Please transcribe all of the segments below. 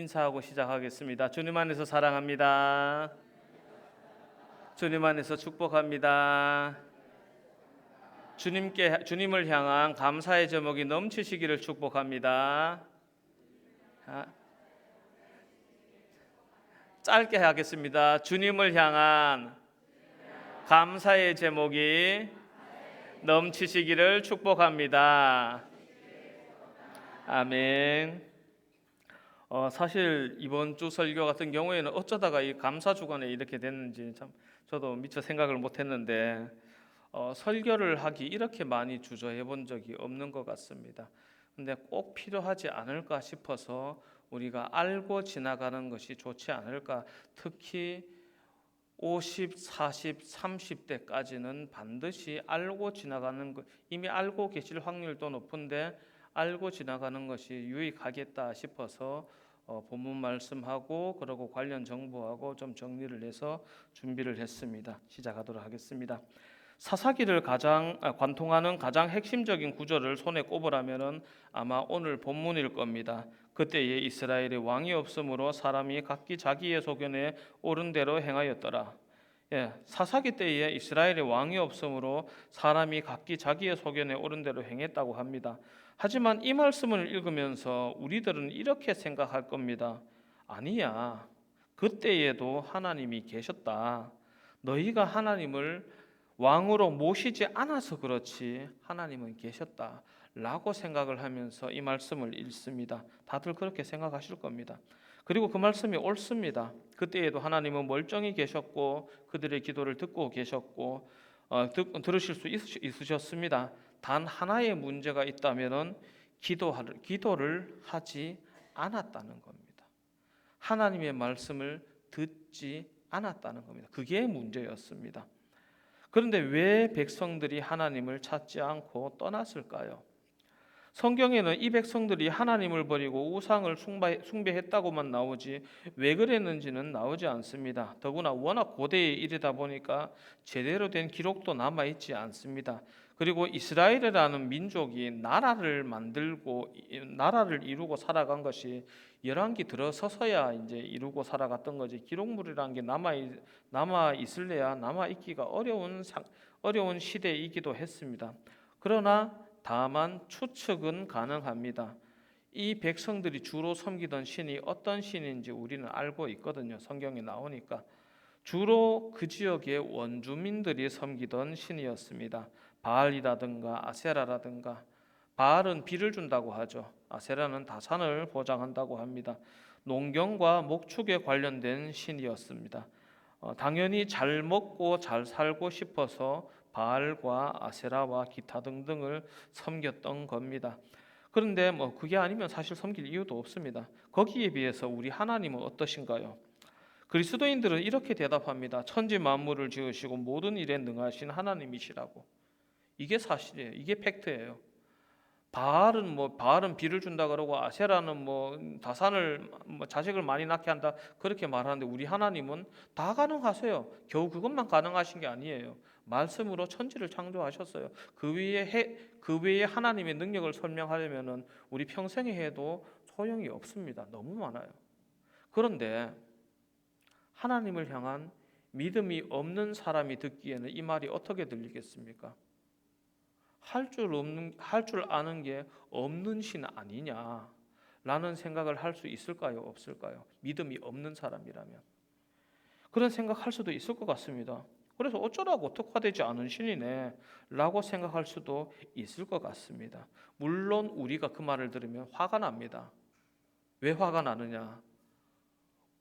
인사하고 시작하겠습니다. 주님 안에서 사랑합니다. 주님 안에서 축복합니다. 주님을 향한 감사의 제목이 넘치시기를 축복합니다. 짧게 하겠습니다. 주님을 향한 감사의 제목이 넘치시기를 축복합니다. 아멘. 사실 이번 주 설교 같은 경우에는 어쩌다가 이 감사 주간에 이렇게 됐는지 참 저도 미처 생각을 못했는데 설교를 하기 이렇게 많이 주저해 본 적이 없는 것 같습니다. 근데 꼭 필요하지 않을까 싶어서 우리가 알고 지나가는 것이 좋지 않을까. 특히 50, 40, 30대까지는 반드시 알고 지나가는 것, 이미 알고 계실 확률도 높은데 알고 지나가는 것이 유익하겠다 싶어서 본문 말씀하고 그리고 관련 정보하고 좀 정리를 해서 준비를 했습니다. 시작하도록 하겠습니다. 사사기를 관통하는 가장 핵심적인 구절을 손에 꼽으라면은 아마 오늘 본문일 겁니다. 그때에 이스라엘에 왕이 없으므로 사람이 각기 자기의 소견에 옳은 대로 행하였더라. 사사기 때에 이스라엘에 왕이 없으므로 사람이 각기 자기의 소견에 옳은 대로 행했다고 합니다. 하지만 이 말씀을 읽으면서 우리들은 이렇게 생각할 겁니다. 아니야. 그때에도 하나님이 계셨다. 너희가 하나님을 왕으로 모시지 않아서 그렇지 하나님은 계셨다 라고 생각을 하면서 이 말씀을 읽습니다. 다들 그렇게 생각하실 겁니다. 그리고 그 말씀이 옳습니다. 그때에도 하나님은 멀쩡히 계셨고 그들의 기도를 듣고 계셨고 들으실 수 있으셨습니다. 단 하나의 문제가 있다면은 기도를 하지 않았다는 겁니다. 하나님의 말씀을 듣지 않았다는 겁니다. 그게 문제였습니다. 그런데 왜 백성들이 하나님을 찾지 않고 떠났을까요? 성경에는 이 백성들이 하나님을 버리고 우상을 숭배했다고만 나오지 왜 그랬는지는 나오지 않습니다. 더구나 워낙 고대의 일이다 보니까 제대로 된 기록도 남아있지 않습니다. 그리고 이스라엘이라는 민족이 나라를 만들고 나라를 이루고 살아간 것이 열왕기 들어서서야 이제 이루고 살아갔던 거지 기록물이라는 게 남아 있을래야 남아 있기가 어려운 시대이기도 했습니다. 그러나 다만 추측은 가능합니다. 이 백성들이 주로 섬기던 신이 어떤 신인지 우리는 알고 있거든요. 성경에 나오니까. 주로 그 지역의 원주민들이 섬기던 신이었습니다. 바알이라든가 아세라라든가. 바알은 비를 준다고 하죠. 아세라는 다산을 보장한다고 합니다. 농경과 목축에 관련된 신이었습니다. 당연히 잘 먹고 잘 살고 싶어서 바알과 아세라와 기타 등등을 섬겼던 겁니다. 그런데 그게 아니면 사실 섬길 이유도 없습니다. 거기에 비해서 우리 하나님은 어떠신가요? 그리스도인들은 이렇게 대답합니다. 천지 만물을 지으시고 모든 일에 능하신 하나님이시라고. 이게 사실이에요. 이게 팩트예요. 바알은 비를 준다 그러고 아세라는 다산을 자식을 많이 낳게 한다 그렇게 말하는데 우리 하나님은 다 가능하세요. 겨우 그것만 가능하신 게 아니에요. 말씀으로 천지를 창조하셨어요. 그 외에 하나님의 능력을 설명하려면은 우리 평생에 해도 소용이 없습니다. 너무 많아요. 그런데 하나님을 향한 믿음이 없는 사람이 듣기에는 이 말이 어떻게 들리겠습니까? 할 줄 아는 게 없는 신 아니냐라는 생각을 할 수 있을까요? 없을까요? 믿음이 없는 사람이라면 그런 생각할 수도 있을 것 같습니다. 그래서 어쩌라고 특화되지 않은 신이네 라고 생각할 수도 있을 것 같습니다. 물론 우리가 그 말을 들으면 화가 납니다. 왜 화가 나느냐?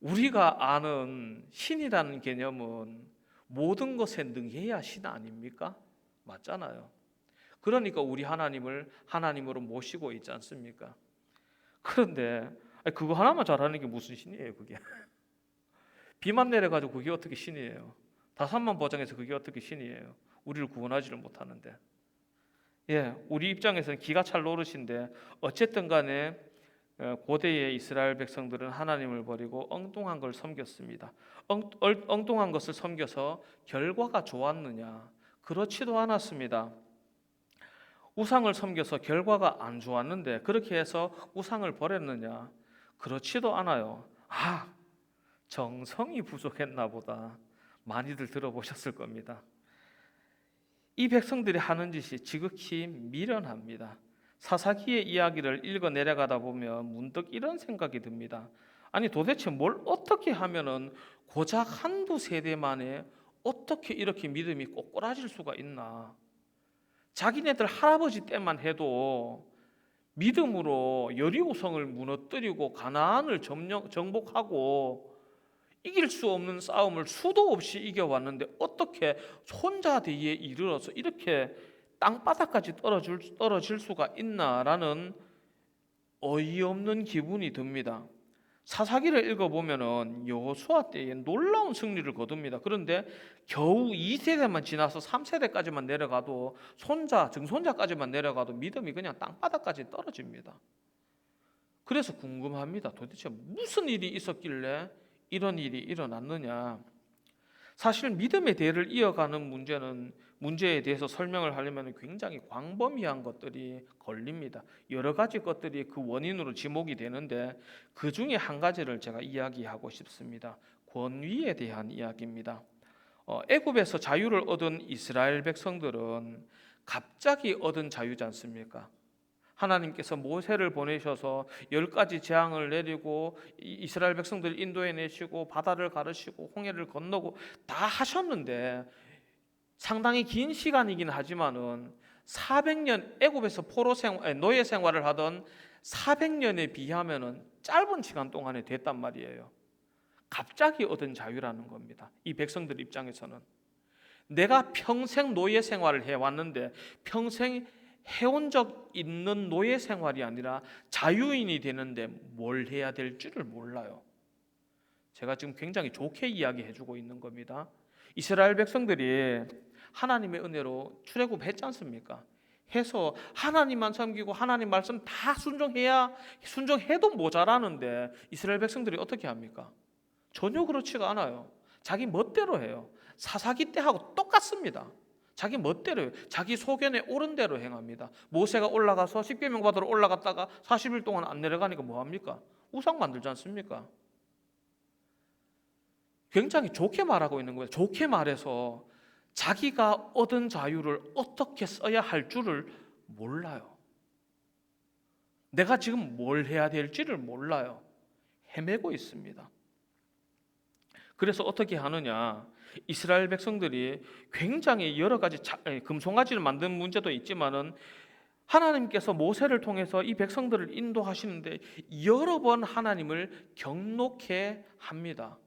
우리가 아는 신이라는 개념은 모든 것에 능해야 신 아닙니까? 맞잖아요. 그러니까 우리 하나님을 하나님으로 모시고 있지 않습니까? 그런데 그거 하나만 잘하는 게 무슨 신이에요 그게? 비만 내려가지고 그게 어떻게 신이에요? 다산만 보장해서 그게 어떻게 신이에요? 우리를 구원하지를 못하는데. 우리 입장에서는 기가 찰 노릇인데 어쨌든 간에 고대의 이스라엘 백성들은 하나님을 버리고 엉뚱한 걸 섬겼습니다. 엉뚱한 것을 섬겨서 결과가 좋았느냐? 그렇지도 않았습니다. 우상을 섬겨서 결과가 안 좋았는데 그렇게 해서 우상을 버렸느냐? 그렇지도 않아요. 정성이 부족했나 보다. 많이들 들어보셨을 겁니다. 이 백성들이 하는 짓이 지극히 미련합니다. 사사기의 이야기를 읽어 내려가다 보면 문득 이런 생각이 듭니다. 아니 도대체 뭘 어떻게 하면은 고작 한두 세대 만에 어떻게 이렇게 믿음이 꼬꾸라질 수가 있나? 자기네들 할아버지 때만 해도 믿음으로 여리고성을 무너뜨리고 가나안을 정복하고 이길 수 없는 싸움을 수도 없이 이겨왔는데 어떻게 혼자 뒤에 이르러서 이렇게 땅바닥까지 떨어질 수가 있나라는 어이없는 기분이 듭니다. 사사기를 읽어보면은 여호수아 때에 놀라운 승리를 거둡니다. 그런데 겨우 2세대만 지나서 3세대까지만 내려가도 증손자까지만 내려가도 믿음이 그냥 땅바닥까지 떨어집니다. 그래서 궁금합니다. 도대체 무슨 일이 있었길래 이런 일이 일어났느냐? 사실 믿음의 대를 이어가는 문제에 대해서 설명을 하려면 굉장히 광범위한 것들이 걸립니다. 여러 가지 것들이 그 원인으로 지목이 되는데 그 중에 한 가지를 제가 이야기하고 싶습니다. 권위에 대한 이야기입니다. 애굽에서 자유를 얻은 이스라엘 백성들은 갑자기 얻은 자유지 않습니까? 하나님께서 모세를 보내셔서 10가지 재앙을 내리고 이스라엘 백성들을 인도해 내시고 바다를 가르시고 홍해를 건너고 다 하셨는데 상당히 긴 시간이긴 하지만은 400년 애굽에서 노예 생활을 하던 400년에 비하면은 짧은 시간 동안에 됐단 말이에요. 갑자기 얻은 자유라는 겁니다. 이 백성들 입장에서는 내가 평생 노예 생활을 해왔는데 평생 해온 적 있는 노예 생활이 아니라 자유인이 되는데 뭘 해야 될지를 몰라요. 제가 지금 굉장히 좋게 이야기해주고 있는 겁니다. 이스라엘 백성들이 하나님의 은혜로 출애굽했지 않습니까? 해서 하나님만 섬기고 하나님 말씀 다 순종해도 모자라는데 이스라엘 백성들이 어떻게 합니까? 전혀 그렇지가 않아요. 자기 멋대로 해요. 사사기 때하고 똑같습니다. 자기 멋대로 해요. 자기 소견에 옳은 대로 행합니다. 모세가 올라가서 십계명 받으러 올라갔다가 40일 동안 안 내려가니까 뭐합니까? 우상 만들지 않습니까? 굉장히 좋게 말하고 있는 거예요. 좋게 말해서 자기가 얻은 자유를 어떻게 써야 할 줄을 몰라요. 내가 지금 뭘 해야 될지를 몰라요. 헤매고 있습니다. 그래서 어떻게 하느냐? 이스라엘 백성들이 굉장히 여러 가지 금송아지를 만든 문제도 있지만은 하나님께서 모세를 통해서 이 백성들을 인도하시는데 여러 번 하나님을 경록해 합니다.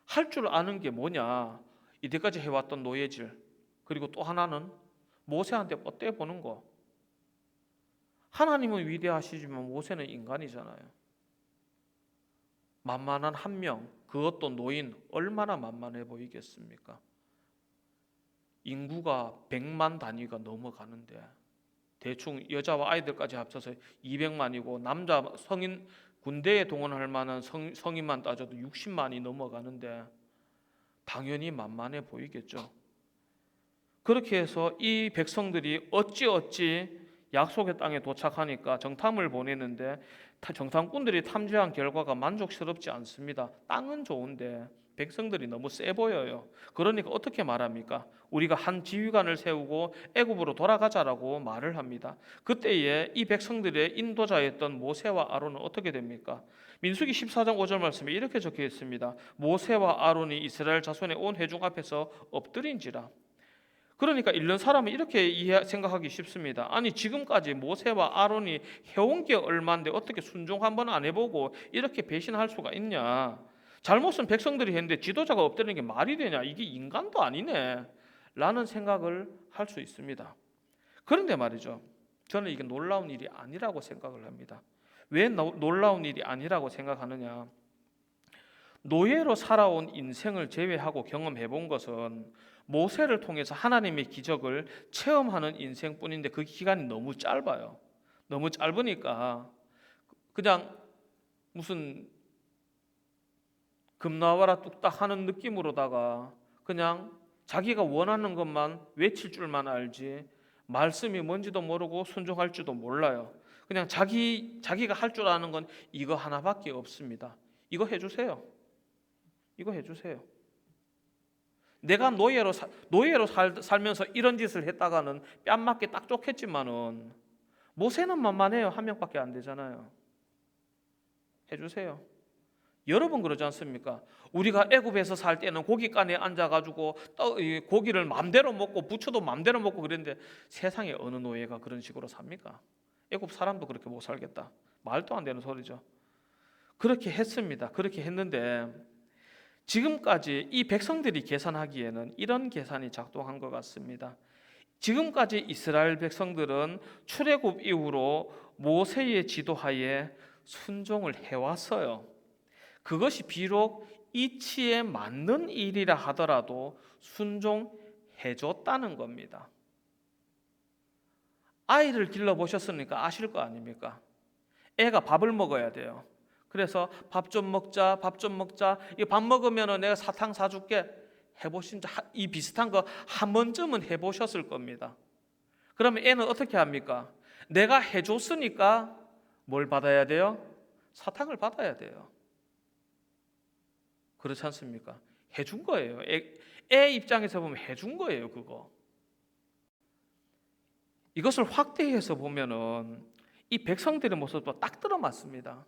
할 줄 아는 게 뭐냐? 이때까지 해왔던 노예질, 그리고 또 하나는 모세한테 뻗대 보는 거. 하나님은 위대하시지만 모세는 인간이잖아요. 만만한 한 명, 그것도 노인, 얼마나 만만해 보이겠습니까? 인구가 100만 단위가 넘어가는데 대충 여자와 아이들까지 합쳐서 200만이고 남자 성인 군대에 동원할 만한 성인만 따져도 60만이 넘어가는데 당연히 만만해 보이겠죠. 그렇게 해서 이 백성들이 어찌 약속의 땅에 도착하니까 정탐을 보내는데 정탐꾼들이 탐지한 결과가 만족스럽지 않습니다. 땅은 좋은데 백성들이 너무 세 보여요. 그러니까 어떻게 말합니까? 우리가 한 지휘관을 세우고 애굽으로 돌아가자라고 말을 합니다. 그때에 이 백성들의 인도자였던 모세와 아론은 어떻게 됩니까? 민수기 14장 5절 말씀에 이렇게 적혀 있습니다. 모세와 아론이 이스라엘 자손의 온 회중 앞에서 엎드린지라. 그러니까 읽는 사람은 이렇게 생각하기 쉽습니다. 아니 지금까지 모세와 아론이 해온 게 얼마인데 어떻게 순종 한번 안 해보고 이렇게 배신할 수가 있냐? 잘못은 백성들이 했는데 지도자가 엎드리는 게 말이 되냐? 이게 인간도 아니네 라는 생각을 할 수 있습니다. 그런데 말이죠, 저는 이게 놀라운 일이 아니라고 생각을 합니다. 왜 놀라운 일이 아니라고 생각하느냐? 노예로 살아온 인생을 제외하고 경험해 본 것은 모세를 통해서 하나님의 기적을 체험하는 인생뿐인데 그 기간이 너무 짧아요. 너무 짧으니까 그냥 무슨 금 나와라 뚝딱 하는 느낌으로다가 그냥 자기가 원하는 것만 외칠 줄만 알지 말씀이 뭔지도 모르고 순종할 줄도 몰라요. 그냥 자기가 할 줄 아는 건 이거 하나밖에 없습니다. 이거 해주세요. 이거 해주세요. 내가 노예로 살면서 이런 짓을 했다가는 뺨 맞게 딱 좋겠지만은 모세는 만만해요. 한 명밖에 안 되잖아요. 해주세요. 여러분 그러지 않습니까? 우리가 애굽에서 살 때는 고깃간에 앉아가지고 고기를 마음대로 먹고 부추도 마음대로 먹고 그랬는데 세상에 어느 노예가 그런 식으로 삽니까? 애굽 사람도 그렇게 못 살겠다. 말도 안 되는 소리죠. 그렇게 했습니다. 그렇게 했는데 지금까지 이 백성들이 계산하기에는 이런 계산이 작동한 것 같습니다. 지금까지 이스라엘 백성들은 출애굽 이후로 모세의 지도하에 순종을 해왔어요. 그것이 비록 이치에 맞는 일이라 하더라도 순종해줬다는 겁니다. 아이를 길러보셨으니까 아실 거 아닙니까? 애가 밥을 먹어야 돼요. 그래서 밥 좀 먹자, 밥 좀 먹자. 이 밥 먹으면 내가 사탕 사줄게. 해보신 이 비슷한 거 한 번쯤은 해보셨을 겁니다. 그러면 애는 어떻게 합니까? 내가 해줬으니까 뭘 받아야 돼요? 사탕을 받아야 돼요. 그렇지 않습니까? 해준 거예요. 애 입장에서 보면 해준 거예요, 그거. 이것을 확대해서 보면은 이 백성들의 모습도 딱 들어맞습니다.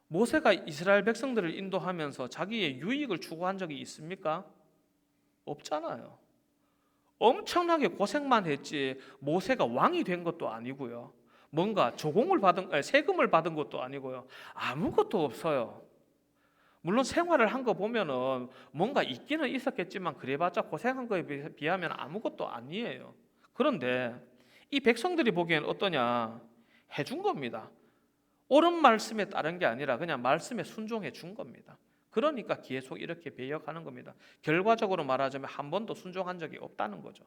모세가 이스라엘 백성들을 인도하면서 자기의 유익을 추구한 적이 있습니까? 없잖아요. 엄청나게 고생만 했지 모세가 왕이 된 것도 아니고요. 뭔가 세금을 받은 것도 아니고요. 아무것도 없어요. 물론 생활을 한 거 보면은 뭔가 있기는 있었겠지만 그래봤자 고생한 거에 비하면 아무것도 아니에요. 그런데 이 백성들이 보기엔 어떠냐? 해준 겁니다. 옳은 말씀에 따른 게 아니라 그냥 말씀에 순종해 준 겁니다. 그러니까 계속 이렇게 배역하는 겁니다. 결과적으로 말하자면 한 번도 순종한 적이 없다는 거죠.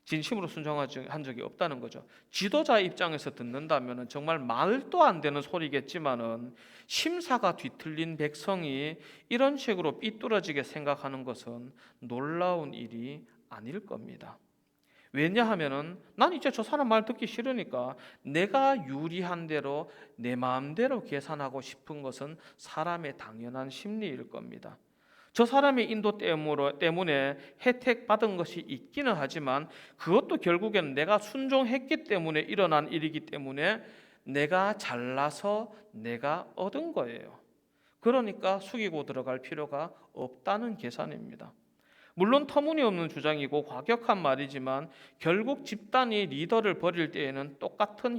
진심으로 순종한 적이 없다는 거죠. 지도자 입장에서 듣는다면 정말 말도 안 되는 소리겠지만은 심사가 뒤틀린 백성이 이런 식으로 삐뚤어지게 생각하는 것은 놀라운 일이 아닐 겁니다. 왜냐하면은 난 이제 저 사람 말 듣기 싫으니까 내가 유리한 대로 내 마음대로 계산하고 싶은 것은 사람의 당연한 심리일 겁니다. 저 사람의 인도 때문에 혜택 받은 것이 있기는 하지만 그것도 결국에는 내가 순종했기 때문에 일어난 일이기 때문에 내가 잘나서 내가 얻은 거예요. 그러니까 숙이고 들어갈 필요가 없다는 계산입니다. 물론 터무니없는 주장이고 과격한 말이지만 결국 집단이 리더를 버릴 때에는 똑같은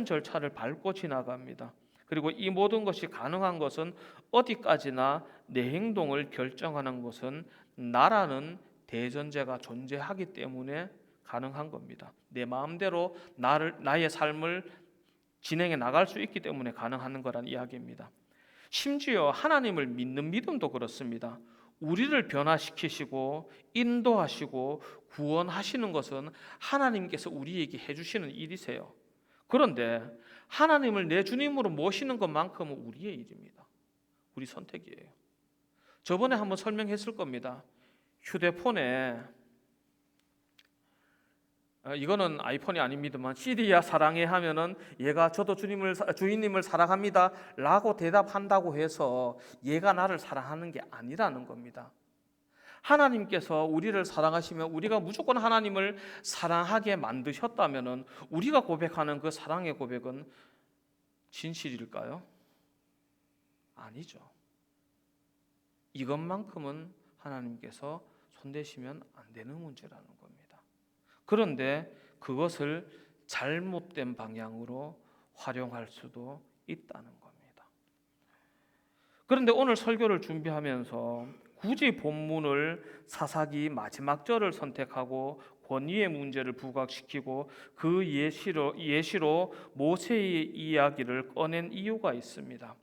절차를 밟고 지나갑니다. 그리고 이 모든 것이 가능한 것은 어디까지나 내 행동을 결정하는 것은 나라는 대전제가 존재하기 때문에 가능한 겁니다. 내 마음대로 나의 삶을 진행해 나갈 수 있기 때문에 가능한 거란 이야기입니다. 심지어 하나님을 믿는 믿음도 그렇습니다. 우리를 변화시키시고 인도하시고 구원하시는 것은 하나님께서 우리에게 해주시는 일이세요. 그런데 하나님을 내 주님으로 모시는 것만큼은 우리의 일입니다. 우리 선택이에요. 저번에 한번 설명했을 겁니다. 휴대폰에 이거는 아이폰이 아닙니다만 시리야 사랑해 하면은 얘가 저도 주인님을 사랑합니다 라고 대답한다고 해서 얘가 나를 사랑하는 게 아니라는 겁니다. 하나님께서 우리를 사랑하시면 우리가 무조건 하나님을 사랑하게 만드셨다면은 우리가 고백하는 그 사랑의 고백은 진실일까요? 아니죠. 이것만큼은 하나님께서 손대시면 안 되는 문제라는 겁니다. 그런데 그것을 잘못된 방향으로 활용할 수도 있다는 겁니다. 그런데 오늘 설교를 준비하면서 굳이 본문을 사사기 마지막 절을 선택하고 권위의 문제를 부각시키고 그 예시로 모세의 이야기를 꺼낸 이유가 있습니다.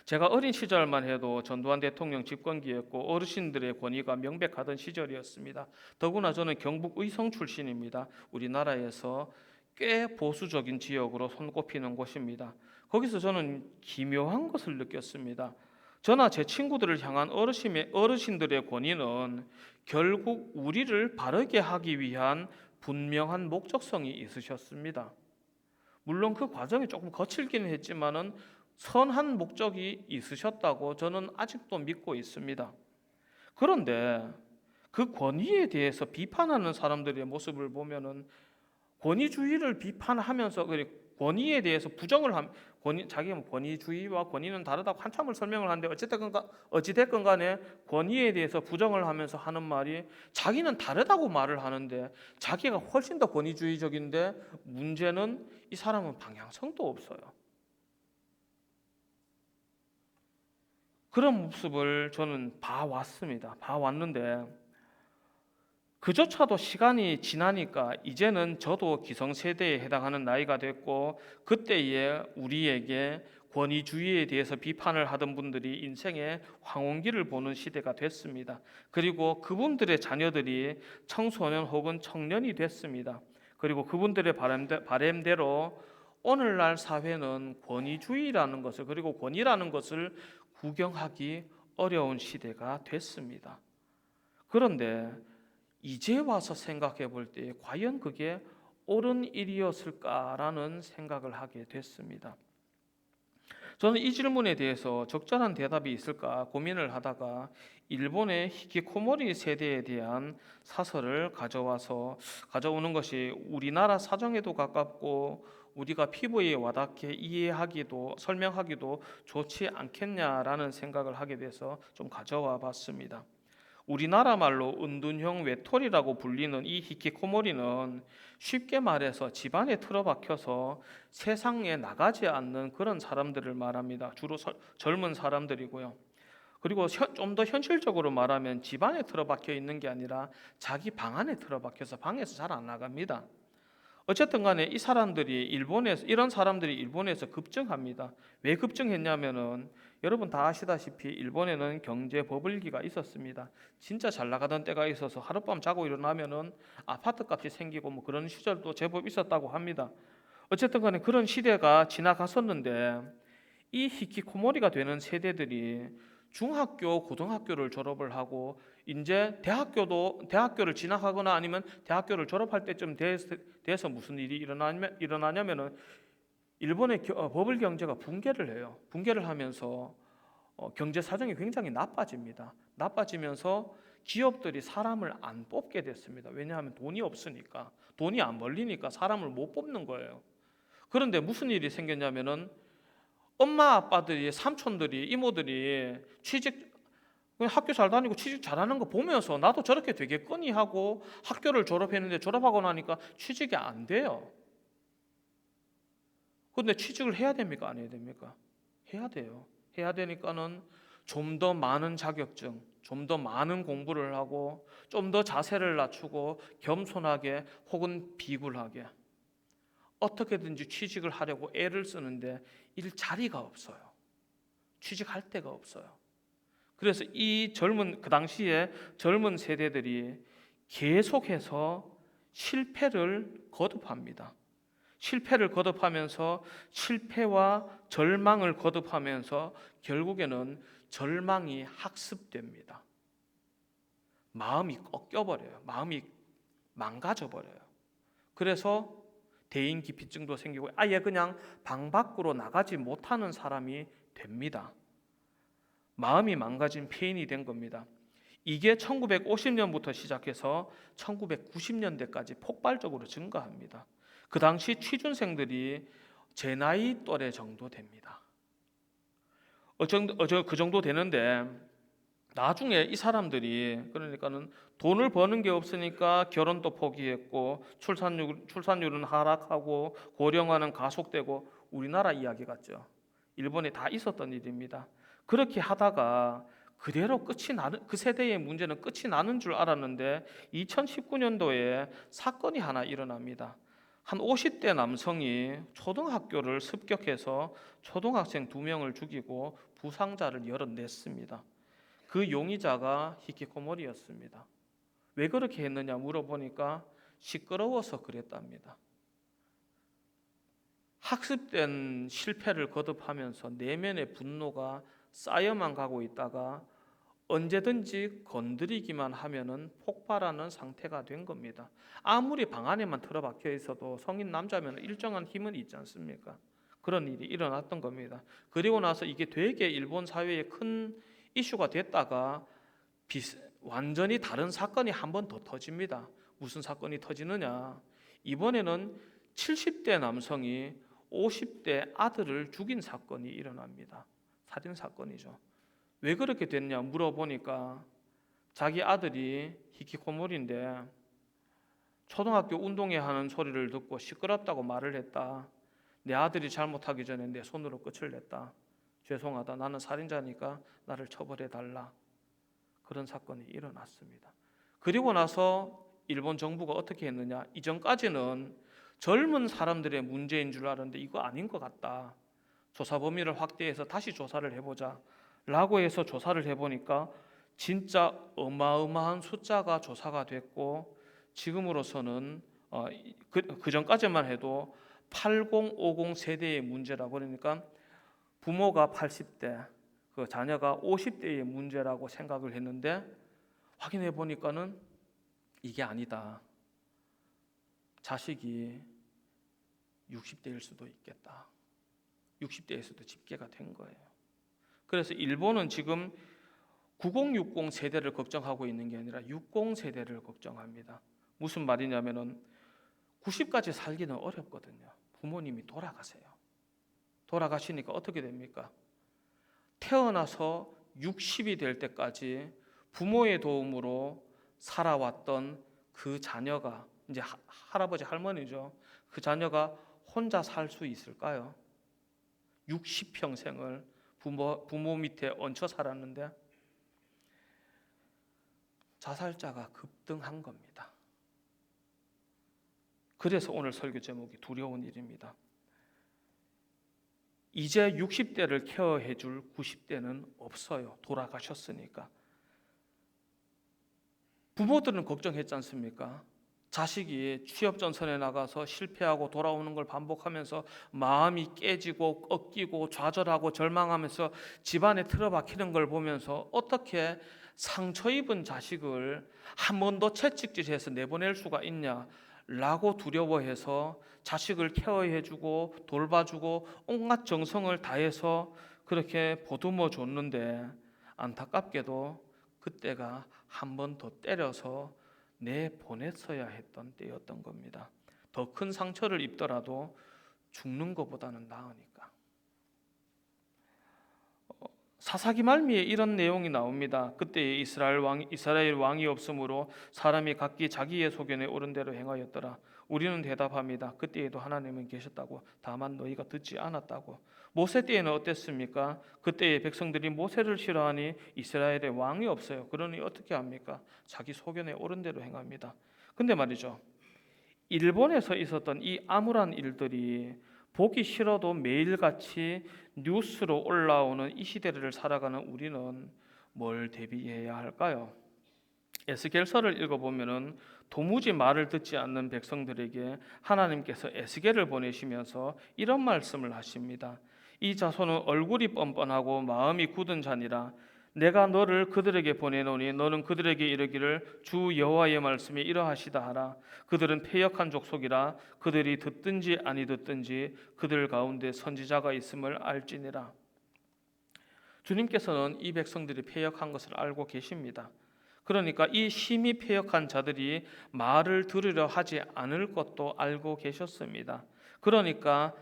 제가 어린 시절만 해도 전두환 대통령 집권기였고 어르신들의 권위가 명백하던 시절이었습니다. 더구나 저는 경북 의성 출신입니다. 우리나라에서 꽤 보수적인 지역으로 손꼽히는 곳입니다. 거기서 저는 기묘한 것을 느꼈습니다. 저나 제 친구들을 향한 어르신들의 권위는 결국 우리를 바르게 하기 위한 분명한 목적성이 있으셨습니다. 물론 그 과정이 조금 거칠기는 했지만은 선한 목적이 있으셨다고 저는 아직도 믿고 있습니다. 그런데 그 권위에 대해서 비판하는 사람들의 모습을 보면은 권위주의를 비판하면서 권위에 대해서 부정을 함 자기가 권위주의와 권위는 다르다고 한참을 설명을 하는데 어찌됐건 간에 권위에 대해서 부정을 하면서 하는 말이 자기는 다르다고 말을 하는데 자기가 훨씬 더 권위주의적인데 문제는 이 사람은 방향성도 없어요. 그런 모습을 저는 봐왔는데 그조차도 시간이 지나니까 이제는 저도 기성세대에 해당하는 나이가 됐고 그때에 우리에게 권위주의에 대해서 비판을 하던 분들이 인생의 황혼기를 보는 시대가 됐습니다. 그리고 그분들의 자녀들이 청소년 혹은 청년이 됐습니다. 그리고 그분들의 바램대로 오늘날 사회는 권위주의라는 것을 그리고 권위라는 것을 구경하기 어려운 시대가 됐습니다. 그런데 이제 와서 생각해 볼 때 과연 그게 옳은 일이었을까라는 생각을 하게 됐습니다. 저는 이 질문에 대해서 적절한 대답이 있을까 고민을 하다가 일본의 히키코모리 세대에 대한 사설을 가져오는 것이 우리나라 사정에도 가깝고 우리가 피부에 와닿게 이해하기도 설명하기도 좋지 않겠냐라는 생각을 하게 돼서 좀 가져와 봤습니다. 우리나라 말로 은둔형 외톨이라고 불리는 이 히키코모리는 쉽게 말해서 집안에 틀어박혀서 세상에 나가지 않는 그런 사람들을 말합니다. 주로 젊은 사람들이고요. 그리고 좀 더 현실적으로 말하면 집안에 틀어박혀 있는 게 아니라 자기 방 안에 틀어박혀서 방에서 잘 안 나갑니다. 어쨌든 간에 이런 사람들이 일본에서 급증합니다. 왜 급증했냐면은 여러분 다 아시다시피 일본에는 경제 버블기가 있었습니다. 진짜 잘 나가던 때가 있어서 하룻밤 자고 일어나면은 아파트 값이 생기고 뭐 그런 시절도 제법 있었다고 합니다. 어쨌든 간에 그런 시대가 지나갔었는데 이 히키코모리가 되는 세대들이 중학교, 고등학교를 졸업을 하고 이제 대학교를 진학하거나 아니면 대학교를 졸업할 때쯤 돼서 무슨 일이 일어나냐면은 일본의 버블 경제가 붕괴를 해요. 붕괴를 하면서 경제 사정이 굉장히 나빠집니다. 나빠지면서 기업들이 사람을 안 뽑게 됐습니다. 왜냐하면 돈이 없으니까, 돈이 안 벌리니까 사람을 못 뽑는 거예요. 그런데 무슨 일이 생겼냐면은 엄마 아빠들이 삼촌들이 이모들이 학교 잘 다니고 취직 잘하는 거 보면서 나도 저렇게 되겠거니 하고 학교를 졸업했는데 졸업하고 나니까 취직이 안 돼요. 근데 취직을 해야 됩니까? 안 해야 됩니까? 해야 돼요. 해야 되니까는 좀 더 많은 자격증, 좀 더 많은 공부를 하고 좀 더 자세를 낮추고 겸손하게 혹은 비굴하게 어떻게든지 취직을 하려고 애를 쓰는데 일자리가 없어요. 취직할 데가 없어요. 그래서 그 당시에 젊은 세대들이 계속해서 실패를 거듭합니다. 실패를 거듭하면서 실패와 절망을 거듭하면서 결국에는 절망이 학습됩니다. 마음이 꺾여버려요. 마음이 망가져버려요. 그래서 대인기피증도 생기고 아예 그냥 방 밖으로 나가지 못하는 사람이 됩니다. 마음이 망가진 폐인이 된 겁니다. 이게 1950년부터 시작해서 1990년대까지 폭발적으로 증가합니다. 그 당시 취준생들이 제 나이 또래 정도 됩니다. 그 정도 되는데 나중에 이 사람들이 그러니까는 돈을 버는 게 없으니까 결혼도 포기했고 출산율은 하락하고 고령화는 가속되고 우리나라 이야기 같죠. 일본에 다 있었던 일입니다. 그렇게 하다가 그대로 그 세대의 문제는 끝이 나는 줄 알았는데 2019년도에 사건이 하나 일어납니다. 한 50대 남성이 초등학교를 습격해서 초등학생 2명을 죽이고 부상자를 여럿냈습니다. 그 용의자가 히키코모리였습니다. 왜 그렇게 했느냐 물어보니까 시끄러워서 그랬답니다. 학습된 실패를 거듭하면서 내면의 분노가 쌓여만 가고 있다가 언제든지 건드리기만 하면은 폭발하는 상태가 된 겁니다. 아무리 방 안에만 틀어박혀 있어도 성인 남자면 일정한 힘은 있지 않습니까? 그런 일이 일어났던 겁니다. 그리고 나서 이게 되게 일본 사회에 큰 이슈가 됐다가 완전히 다른 사건이 한 번 더 터집니다. 무슨 사건이 터지느냐? 이번에는 70대 남성이 50대 아들을 죽인 사건이 일어납니다. 살인 사건이죠. 왜 그렇게 됐냐 물어보니까 자기 아들이 히키코모리인데 초등학교 운동회 하는 소리를 듣고 시끄럽다고 말을 했다. 내 아들이 잘못하기 전에 내 손으로 끝을 냈다. 죄송하다. 나는 살인자니까 나를 처벌해 달라. 그런 사건이 일어났습니다. 그리고 나서 일본 정부가 어떻게 했느냐? 이전까지는 젊은 사람들의 문제인 줄 알았는데 이거 아닌 것 같다. 조사 범위를 확대해서 다시 조사를 해보자 라고 해서 조사를 해보니까 진짜 어마어마한 숫자가 조사가 됐고 지금으로서는 그 전까지만 해도 8050 세대의 문제라고 그러니까 부모가 80대 그 자녀가 50대의 문제라고 생각을 했는데 확인해 보니까는 이게 아니다. 자식이 60대일 수도 있겠다. 60대에서도 집계가 된 거예요. 그래서 일본은 지금 9060 세대를 걱정하고 있는 게 아니라 60 세대를 걱정합니다. 무슨 말이냐면은 90까지 살기는 어렵거든요. 부모님이 돌아가세요. 돌아가시니까 어떻게 됩니까? 태어나서 60이 될 때까지 부모의 도움으로 살아왔던 그 자녀가 이제 할아버지 할머니죠. 그 자녀가 혼자 살 수 있을까요? 60평생을 부모 밑에 얹혀 살았는데 자살자가 급등한 겁니다. 그래서 오늘 설교 제목이 두려운 일입니다. 이제 60대를 케어해 줄 90대는 없어요. 돌아가셨으니까. 부모들은 걱정했지 않습니까? 자식이 취업전선에 나가서 실패하고 돌아오는 걸 반복하면서 마음이 깨지고 꺾이고 좌절하고 절망하면서 집안에 틀어박히는 걸 보면서 어떻게 상처 입은 자식을 한 번 더 채찍질해서 내보낼 수가 있냐라고 두려워해서 자식을 케어해주고 돌봐주고 온갖 정성을 다해서 그렇게 보듬어 줬는데 안타깝게도 그때가 한 번 더 때려서 내보냈어야 했던 때였던 겁니다. 더 큰 상처를 입더라도 죽는 것보다는 나으니까. 사사기 말미에 이런 내용이 나옵니다. 그때 이스라엘 왕이 없으므로 사람이 각기 자기의 소견에 옳은 대로 행하였더라. 우리는 대답합니다. 그때에도 하나님은 계셨다고 다만 너희가 듣지 않았다고. 모세 때에는 어땠습니까? 그때의 백성들이 모세를 싫어하니 이스라엘에 왕이 없어요. 그러니 어떻게 합니까? 자기 소견에 옳은 대로 행합니다. 근데 말이죠, 일본에서 있었던 이 암울한 일들이 보기 싫어도 매일같이 뉴스로 올라오는 이 시대를 살아가는 우리는 뭘 대비해야 할까요? 에스겔서를 읽어보면은 도무지 말을 듣지 않는 백성들에게 하나님께서 에스겔을 보내시면서 이런 말씀을 하십니다. 이 자손은 얼굴이 뻔뻔하고 마음이 굳은 자니라. 내가 너를 그들에게 보내노니 너는 그들에게 이르기를 주 여호와의 말씀이 이러하시다 하라. 그들은 패역한 족속이라. 그들이 듣든지 아니 듣든지 그들 가운데 선지자가 있음을 알지니라. 주님께서는 이 백성들이 패역한 것을 알고 계십니다. 그러니까 이 심히 패역한 자들이 말을 들으려 하지 않을 것도 알고 계셨습니다. 그러니까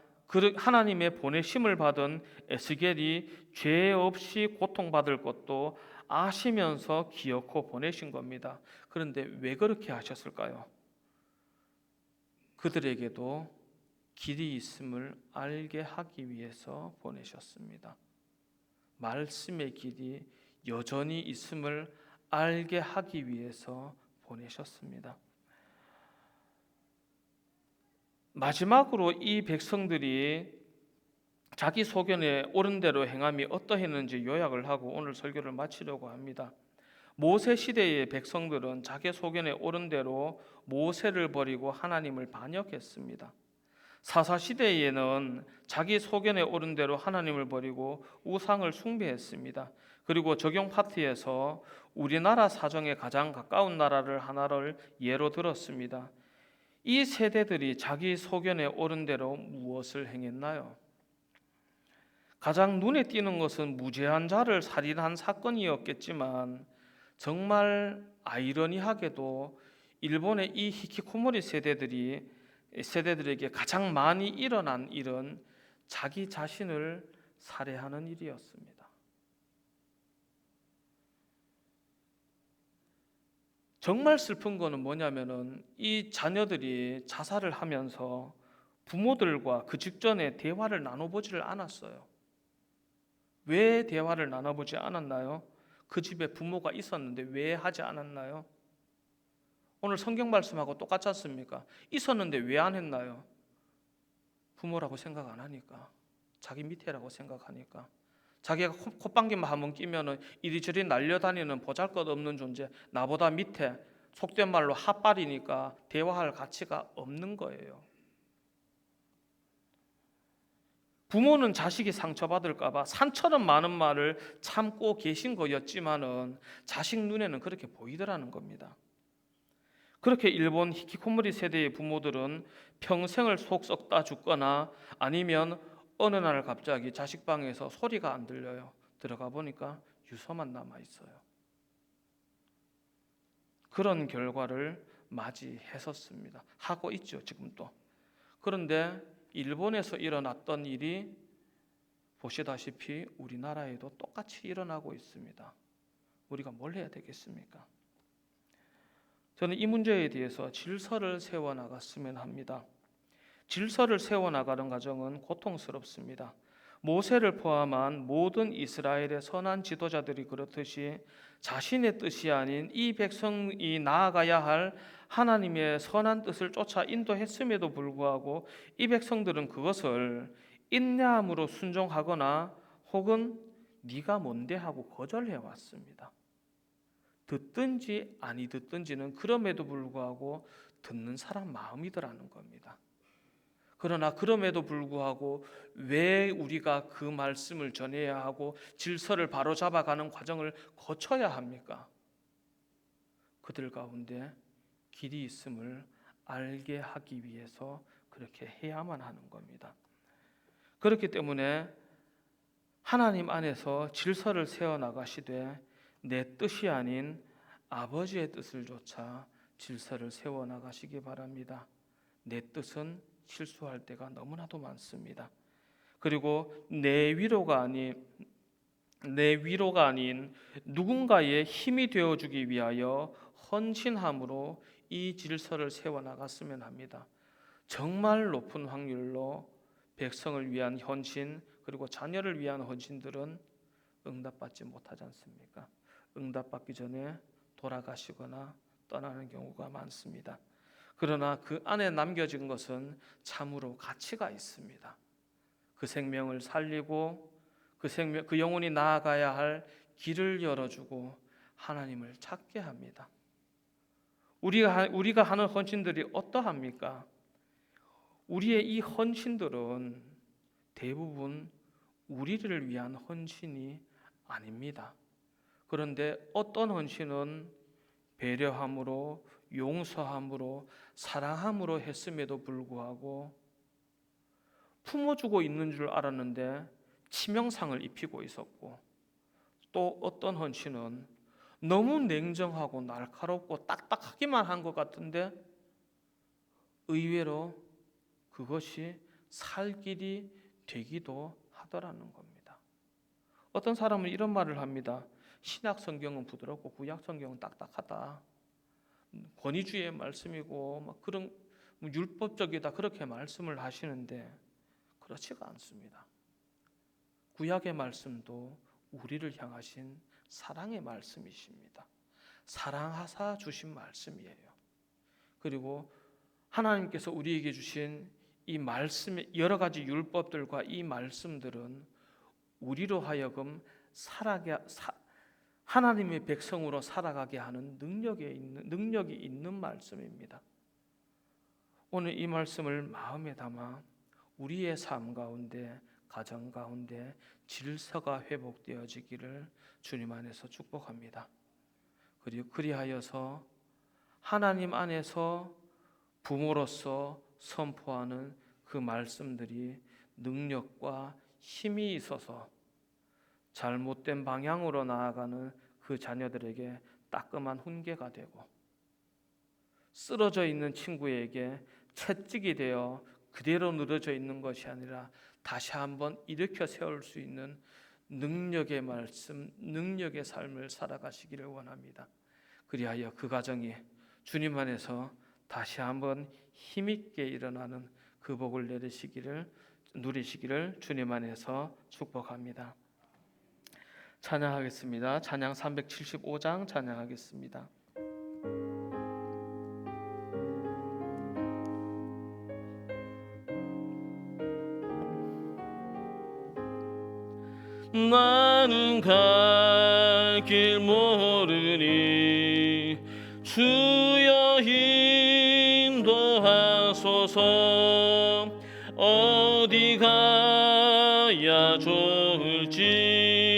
하나님의 보내심을 받은 에스겔이 죄 없이 고통받을 것도 아시면서 기어코 보내신 겁니다. 그런데 왜 그렇게 하셨을까요? 그들에게도 길이 있음을 알게 하기 위해서 보내셨습니다. 말씀의 길이 여전히 있음을 알게 하기 위해서 보내셨습니다. 마지막으로 이 백성들이 자기 소견에 옳은 대로 행함이 어떠했는지 요약을 하고 오늘 설교를 마치려고 합니다. 모세 시대의 백성들은 자기 소견에 옳은 대로 모세를 버리고 하나님을 반역했습니다. 사사 시대에는 자기 소견에 오른 대로 하나님을 버리고 우상을 숭배했습니다. 그리고 적용 파트에서 우리나라 사정에 가장 가까운 나라를 하나를 예로 들었습니다. 이 세대들이 자기 소견에 오른 대로 무엇을 행했나요? 가장 눈에 띄는 것은 무죄한 자를 살인한 사건이었겠지만 정말 아이러니하게도 일본의 이 히키코모리 세대들에게 가장 많이 일어난 일은 자기 자신을 살해하는 일이었습니다. 정말 슬픈 거는 뭐냐면은 이 자녀들이 자살을 하면서 부모들과 그 직전에 대화를 나눠보지를 않았어요. 왜 대화를 나눠보지 않았나요? 그 집에 부모가 있었는데 왜 하지 않았나요? 오늘 성경 말씀하고 똑같지 않습니까? 있었는데 왜 안 했나요? 부모라고 생각 안 하니까, 자기 밑에라고 생각하니까, 자기가 콧방귀만 한번 끼면은 이리저리 날려다니는 보잘것없는 존재, 나보다 밑에, 속된 말로 핫발이니까 대화할 가치가 없는 거예요. 부모는 자식이 상처받을까봐 산처럼 많은 말을 참고 계신 거였지만은 자식 눈에는 그렇게 보이더라는 겁니다. 그렇게 일본 히키코모리 세대의 부모들은 평생을 속 썩다 죽거나 아니면 어느 날 갑자기 자식 방에서 소리가 안 들려요. 들어가 보니까 유서만 남아 있어요. 그런 결과를 맞이했었습니다. 하고 있죠, 지금 또. 그런데 일본에서 일어났던 일이 보시다시피 우리나라에도 똑같이 일어나고 있습니다. 우리가 뭘 해야 되겠습니까? 저는 이 문제에 대해서 질서를 세워나갔으면 합니다. 질서를 세워나가는 과정은 고통스럽습니다. 모세를 포함한 모든 이스라엘의 선한 지도자들이 그렇듯이 자신의 뜻이 아닌 이 백성이 나아가야 할 하나님의 선한 뜻을 쫓아 인도했음에도 불구하고 이 백성들은 그것을 인내함으로 순종하거나 혹은 네가 뭔데 하고 거절해 왔습니다. 듣든지 아니 듣든지는 그럼에도 불구하고 듣는 사람 마음이더라는 겁니다. 그러나 그럼에도 불구하고 왜 우리가 그 말씀을 전해야 하고 질서를 바로잡아가는 과정을 거쳐야 합니까? 그들 가운데 길이 있음을 알게 하기 위해서 그렇게 해야만 하는 겁니다. 그렇기 때문에 하나님 안에서 질서를 세워나가시되 내 뜻이 아닌 아버지의 뜻을 좇아 질서를 세워나가시기 바랍니다. 내 뜻은 실수할 때가 너무나도 많습니다. 그리고 내 위로가 아닌 누군가의 힘이 되어주기 위하여 헌신함으로 이 질서를 세워나갔으면 합니다. 정말 높은 확률로 백성을 위한 헌신 그리고 자녀를 위한 헌신들은 응답받지 못하지 않습니까? 응답받기 전에 돌아가시거나 떠나는 경우가 많습니다. 그러나 그 안에 남겨진 것은 참으로 가치가 있습니다. 그 생명을 살리고 그 영혼이 나아가야 할 길을 열어주고 하나님을 찾게 합니다. 우리가 하는 헌신들이 어떠합니까? 우리의 이 헌신들은 대부분 우리를 위한 헌신이 아닙니다. 그런데 어떤 헌신은 배려함으로, 용서함으로, 사랑함으로 했음에도 불구하고 품어주고 있는 줄 알았는데 치명상을 입히고 있었고, 또 어떤 헌신은 너무 냉정하고 날카롭고 딱딱하기만 한 것 같은데 의외로 그것이 살 길이 되기도 하더라는 겁니다. 어떤 사람은 이런 말을 합니다. 신약 성경은 부드럽고 구약 성경은 딱딱하다. 권위주의의 말씀이고 막 그런 율법적이다 그렇게 말씀을 하시는데 그렇지가 않습니다. 구약의 말씀도 우리를 향하신 사랑의 말씀이십니다. 사랑하사 주신 말씀이에요. 그리고 하나님께서 우리에게 주신 이 말씀의 여러 가지 율법들과 이 말씀들은 우리로 하여금 하나님의 백성으로 살아가게 하는 능력이 있는 말씀입니다. 오늘 이 말씀을 마음에 담아 우리의 삶 가운데, 가정 가운데 질서가 회복되어지기를 주님 안에서 축복합니다. 그리고 그리하여서 하나님 안에서 부모로서 선포하는 그 말씀들이 능력과 힘이 있어서 잘못된 방향으로 나아가는 그 자녀들에게 따끔한 훈계가 되고, 쓰러져 있는 친구에게 채찍이 되어 그대로 늘어져 있는 것이 아니라 다시 한번 일으켜 세울 수 있는 능력의 말씀, 능력의 삶을 살아가시기를 원합니다. 그리하여 그 가정이 주님 안에서 다시 한번 힘있게 일어나는 그 복을 누리시기를 주님 안에서 축복합니다. 찬양하겠습니다. 찬양 375장 찬양하겠습니다. 나는 갈 길 모르니 주여 인도하소서. 어디 가야 좋을지